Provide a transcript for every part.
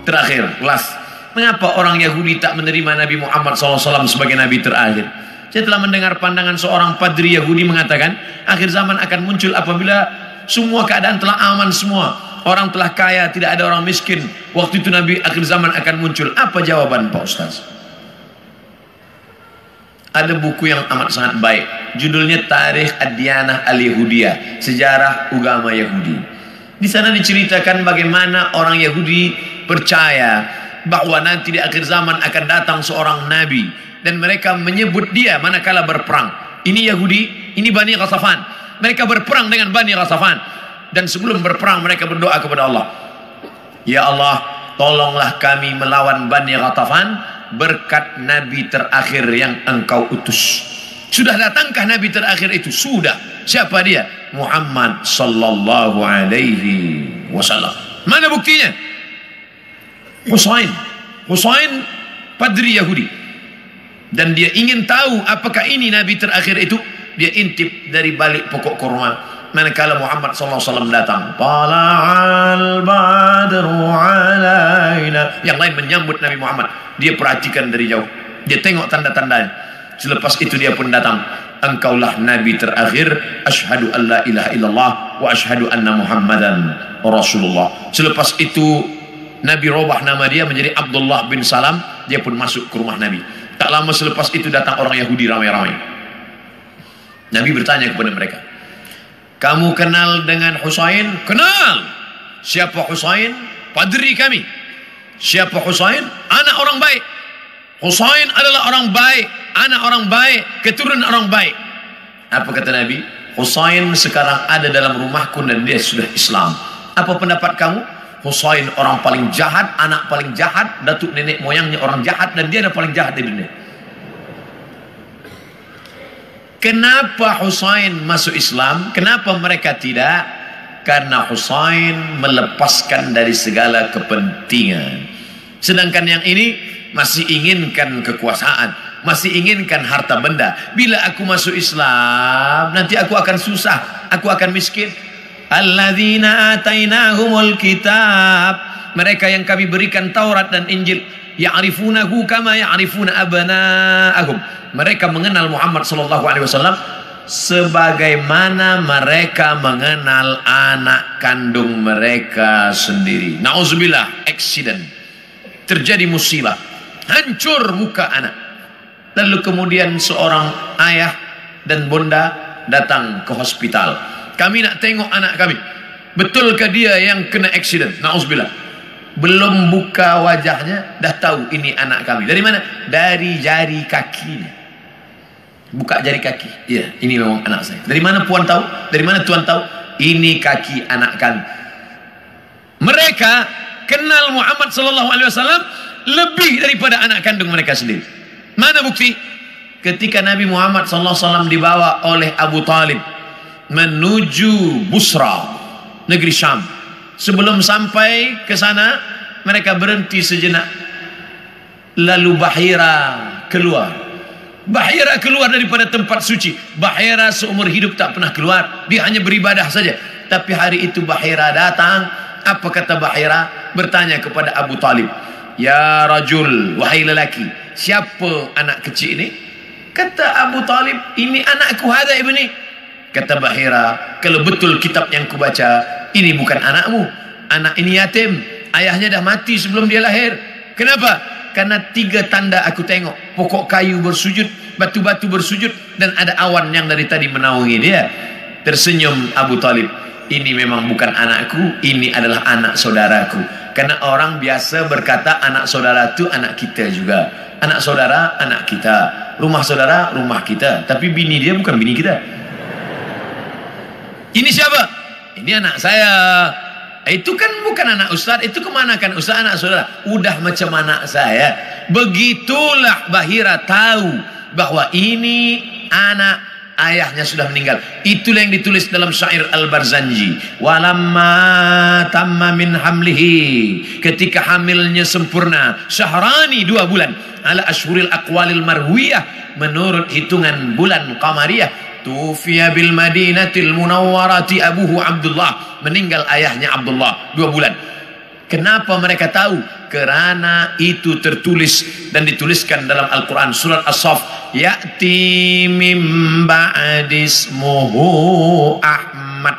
terakhir, last. Mengapa orang Yahudi tak menerima Nabi Muhammad SAW sebagai Nabi terakhir? Saya telah mendengar pandangan seorang padri Yahudi mengatakan, akhir zaman akan muncul apabila semua keadaan telah aman semua. Orang telah kaya, tidak ada orang miskin. Waktu itu Nabi akhir zaman akan muncul. Apa jawaban Pak Ustaz? Ada buku yang amat sangat baik. Judulnya Tarikh Ad-Diyanah Al-Yahudiyah, Sejarah Agama Yahudi. Di sana diceritakan bagaimana orang Yahudi percaya bahwa nanti di akhir zaman akan datang seorang nabi dan mereka menyebut dia manakala berperang. Ini Yahudi, ini Bani Ghatafan. Mereka berperang dengan Bani Ghatafan dan sebelum berperang mereka berdoa kepada Allah, ya Allah, tolonglah kami melawan Bani Ghatafan berkat nabi terakhir yang engkau utus. Sudah datangkah nabi terakhir itu? Sudah. Siapa dia? Muhammad sallallahu alaihi wasallam. Mana buktinya? Husain padri Yahudi, dan dia ingin tahu apakah ini nabi terakhir itu. Dia intip dari balik pokok kurma manakala Muhammad SAW datang. Tala'al badru alaina. Yang lain menyambut Nabi Muhammad, dia perhatikan dari jauh, dia tengok tanda-tandanya. Selepas itu dia pun datang. Engkaulah nabi terakhir. Asyhadu an la ilaha illallah wa asyhadu anna Muhammadan Rasulullah. Selepas itu Nabi robah nama dia menjadi Abdullah bin Salam. Dia pun masuk ke rumah Nabi. Tak lama selepas itu datang orang Yahudi ramai-ramai. Nabi bertanya kepada mereka, kamu kenal dengan Husain? Kenal. Siapa Husain? Padri kami. Siapa Husain? Anak orang baik. Husain adalah orang baik, anak orang baik, keturunan orang baik. Apa kata Nabi? Husain sekarang ada dalam rumahku dan dia sudah Islam. Apa pendapat kamu? Husain orang paling jahat, anak paling jahat, datuk nenek moyangnya orang jahat, dan dia adalah paling jahat di dunia. Kenapa Husain masuk Islam? Kenapa mereka tidak? Karena Husain melepaskan dari segala kepentingan. Sedangkan yang ini masih inginkan kekuasaan, masih inginkan harta benda. Bila aku masuk Islam, nanti aku akan susah, aku akan miskin. Alladzina atainahumul kitab, mereka yang kami berikan Taurat dan Injil, ya'rifunahu kama ya'rifuna abna'ahum. Mereka mengenal Muhammad sallallahu alaihi wasallam sebagaimana mereka mengenal anak kandung mereka sendiri. Nauzubillah, accident, terjadi musibah, hancur muka anak. Lalu kemudian seorang ayah dan bunda datang ke hospital. Kami nak tengok anak kami. Betulkah dia yang kena accident? Nauzubillah. Belum buka wajahnya dah tahu ini anak kami. Dari mana? Dari jari kakinya. Buka jari kaki. Ya, ini memang anak saya. Dari mana puan tahu? Dari mana tuan tahu? Ini kaki anak kami. Mereka kenal Muhammad sallallahu alaihi wasallam lebih daripada anak kandung mereka sendiri. Mana bukti? Ketika Nabi Muhammad sallallahu alaihi wasallam dibawa oleh Abu Talib menuju Busra, negeri Syam. Sebelum sampai ke sana, mereka berhenti sejenak. Lalu Bahira keluar. Bahira keluar daripada tempat suci. Bahira seumur hidup tak pernah keluar. Dia hanya beribadah saja. Tapi hari itu Bahira datang. Apa kata Bahira? Bertanya kepada Abu Talib, ya rajul, wahai lelaki, siapa anak kecil ini? Kata Abu Talib, ini anakku, hada ibni. Kata Bahira, kalau betul kitab yang kubaca, ini bukan anakmu. Anak ini yatim, ayahnya dah mati sebelum dia lahir. Kenapa? Karena 3 tanda aku tengok. Pokok kayu bersujud, batu-batu bersujud, dan ada awan yang dari tadi menaungi dia. Tersenyum Abu Talib, ini memang bukan anakku, ini adalah anak saudaraku. Karena orang biasa berkata anak saudara itu anak kita juga. Anak saudara, anak kita. Rumah saudara, rumah kita. Tapi bini dia bukan bini kita. Ini siapa? Ini anak saya. Itu kan bukan anak ustaz. Itu kemana kan ustaz, anak saudara? Udah macam anak saya. Begitulah Bahira tahu bahwa ini anak ayahnya sudah meninggal. Itulah yang ditulis dalam syair Al-Barzanji. Walamma tamma min hamlihi, ketika hamilnya sempurna, syahrani 2 bulan, ala ashhuril aqwalil marwiyah, menurut hitungan bulan qamariyah. Tufiya bil Madinatil Munawwarati abuhu Abdullah, meninggal ayahnya Abdullah 2 bulan. Kenapa mereka tahu? Kerana itu tertulis dan dituliskan dalam Al-Quran surat As-Saff, ya'ti mim ba'dismuhu Ahmad,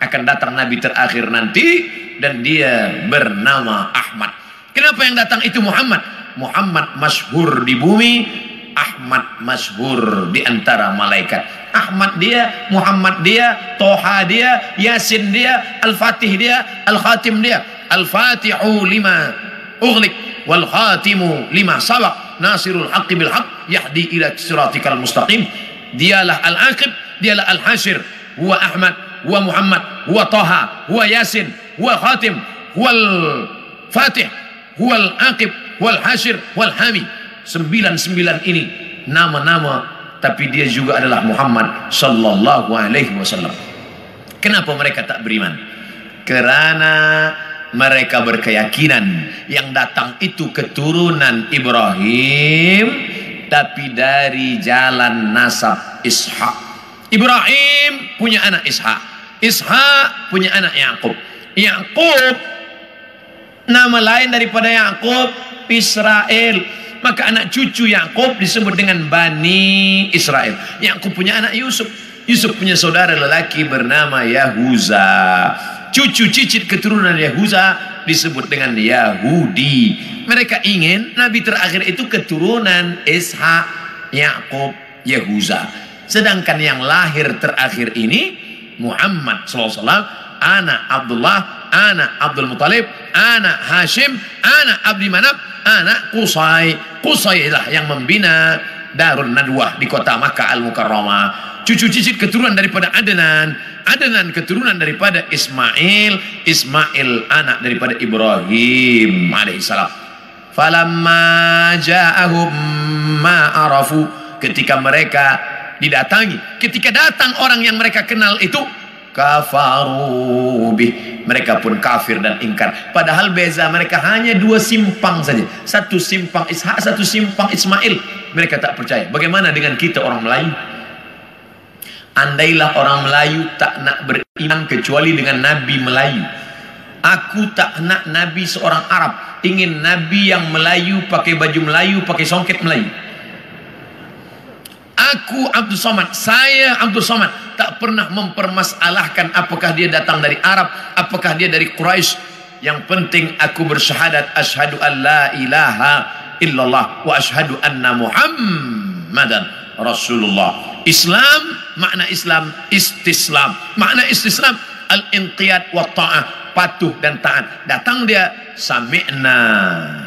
akan datang Nabi terakhir nanti dan dia bernama Ahmad. Kenapa yang datang itu Muhammad? Muhammad masyhur di bumi, Ahmad masyhur di antara malaikat. Ahmad dia, Muhammad dia, Toha dia, Yasin dia, Al-Fatih dia, Al-Khatim dia. Al-Fatihu lima ughliq wal khatimu lima sabaq nasirul haqqi bil haqq yahdi ila siratikal mustaqim. Dialah al-aqib, dialah al-hasyir, huwa Ahmad, huwa Muhammad, huwa Taha, huwa Yasin, huwa Khatim, huwa al-Fatih, huwa al-aqib, huwa al-hasyir, huwa al-hami. 99 ini nama-nama, tapi dia juga adalah Muhammad sallallahu alaihi wasallam. Kenapa mereka tak beriman? Kerana mereka berkeyakinan yang datang itu keturunan Ibrahim, tapi dari jalan nasab Ishak. Ibrahim punya anak Ishak, Ishak punya anak Yakub. Yakub nama lain daripada Yakub Israel, maka anak cucu Yakub disebut dengan Bani Israel. Yakub punya anak Yusuf, Yusuf punya saudara lelaki bernama Yahuza. Cucu cicit keturunan Yahuza disebut dengan Yahudi. Mereka ingin Nabi terakhir itu keturunan Ishak, Yakub, Yahuza. Sedangkan yang lahir terakhir ini Muhammad SAW, anak Abdullah, anak Abdul Muttalib, anak Hashim, anak Abdi Manaf, anak Qusay. Qusay lah yang membina Darun Nadwah di kota Makkah Al-Mukarramah. Cucu cicit keturunan daripada Adnan, Adnan keturunan daripada Ismail, Ismail anak daripada Ibrahim alaihissalam. Falamma ja'ahum ma arafu, ketika mereka didatangi, ketika datang orang yang mereka kenal itu, kafaru bih, mereka pun kafir dan ingkar. Padahal beza mereka hanya 2 simpang saja, satu simpang Ishak, satu simpang Ismail. Mereka tak percaya. Bagaimana dengan kita orang Melayu? Andailah orang Melayu tak nak beriman kecuali dengan Nabi Melayu. Aku tak nak Nabi seorang Arab, ingin Nabi yang Melayu, pakai baju Melayu, pakai songket Melayu. Aku Abdul Somad, saya Abdul Somad, tak pernah mempermasalahkan apakah dia datang dari Arab, apakah dia dari Quraisy. Yang penting aku bersyahadat asyhadu an la ilaha illallah wa asyhadu anna Muhammadan Rasulullah. Islam, makna Islam istislam. Makna istislam al-inqiyad wa ta'ah, patuh dan taat. Datang dia sami'na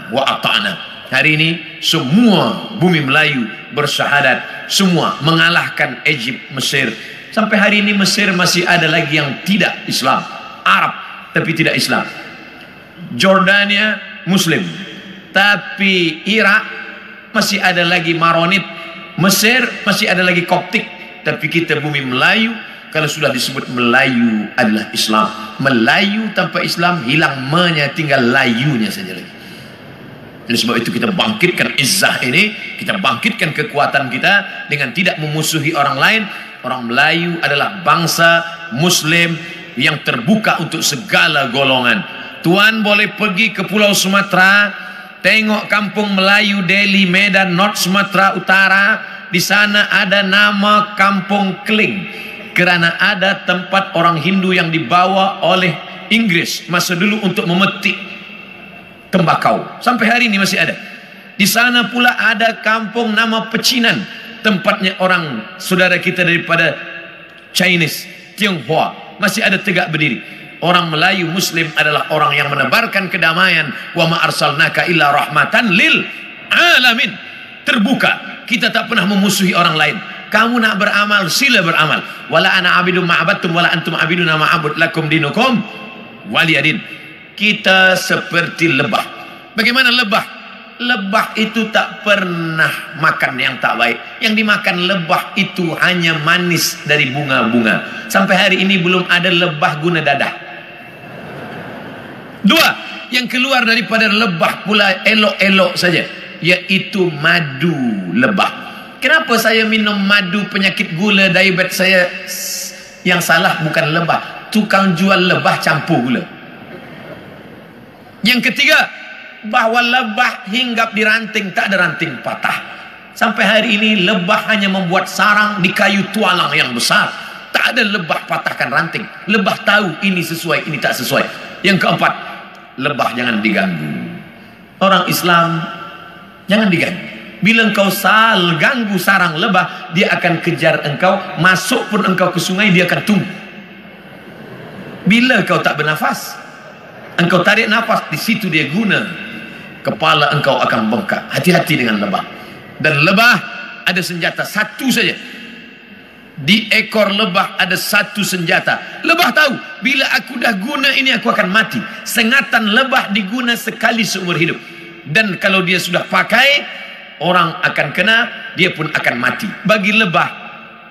wa ata'na. Hari ini semua bumi Melayu bersyahadat, semua mengalahkan Egypt, Mesir. Sampai hari ini Mesir masih ada lagi yang tidak Islam, Arab tapi tidak Islam. Jordania Muslim, tapi Irak masih ada lagi Maronit. Mesir masih ada lagi Koptik, tapi kita bumi Melayu, kalau sudah disebut Melayu adalah Islam. Melayu tanpa Islam hilang me-nya, tinggal layunya saja lagi. Oleh sebab itu kita bangkitkan izzah ini, kita bangkitkan kekuatan kita dengan tidak memusuhi orang lain. Orang Melayu adalah bangsa Muslim yang terbuka untuk segala golongan. Tuan boleh pergi ke Pulau Sumatera, tengok kampung Melayu Delhi, Medan, North Sumatera Utara. Di sana ada nama Kampung Keling, kerana ada tempat orang Hindu yang dibawa oleh Inggris masa dulu untuk memetik tembakau. Sampai hari ini masih ada. Di sana pula ada kampung nama Pecinan, tempatnya orang saudara kita daripada Chinese, Tionghoa, masih ada tegak berdiri. Orang Melayu Muslim adalah orang yang menebarkan kedamaian. Wa ma arsalnaka illa rahmatan lil alamin. Terbuka. Kita tak pernah memusuhi orang lain. Kamu nak beramal, sila beramal. Wala ana abidum ma'abadtum wala antum abiduna ma'abud lakum dinukum waliyadin. Kita seperti lebah. Bagaimana lebah? Lebah itu tak pernah makan yang tak baik. Yang dimakan lebah itu hanya manis dari bunga-bunga. Sampai hari ini belum ada lebah guna dadah. 2, yang keluar daripada lebah pula elok-elok saja, yaitu madu lebah. Kenapa saya minum madu penyakit gula, diabetes saya? Yang salah bukan lebah, tukang jual lebah campur gula. Yang ketiga, bahwa lebah hinggap di ranting, tak ada ranting patah. Sampai hari ini lebah hanya membuat sarang di kayu tualang yang besar. Tak ada lebah patahkan ranting. Lebah tahu ini sesuai, ini tak sesuai. Yang keempat, lebah jangan diganggu. Orang Islam jangan diganggu. Bila engkau ganggu sarang lebah, dia akan kejar engkau. Masuk pun engkau ke sungai, dia akan tunggu. Bila engkau tak bernafas, engkau tarik nafas, di situ dia guna. Kepala engkau akan bengkak. Hati-hati dengan lebah. Dan lebah ada senjata satu saja. Di ekor lebah ada satu senjata. Lebah tahu, bila aku dah guna ini aku akan mati. Sengatan lebah diguna sekali seumur hidup. Dan kalau dia sudah pakai, orang akan kena, dia pun akan mati. Bagi lebah,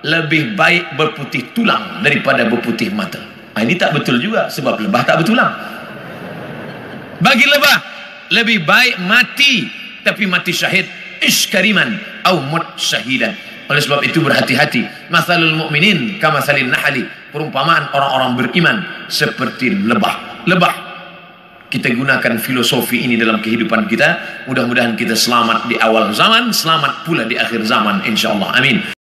lebih baik berputih tulang daripada berputih mata. Ini tak betul juga, sebab lebah tak bertulang. Bagi lebah, lebih baik mati, tapi mati syahid. Iskariman au mut syahidan. Oleh sebab itu berhati-hati. Masalul mu'minin kamasalin nahli. Perumpamaan orang-orang beriman seperti lebah. Lebah. Kita gunakan filosofi ini dalam kehidupan kita. Mudah-mudahan kita selamat di awal zaman, selamat pula di akhir zaman, insyaallah. Amin.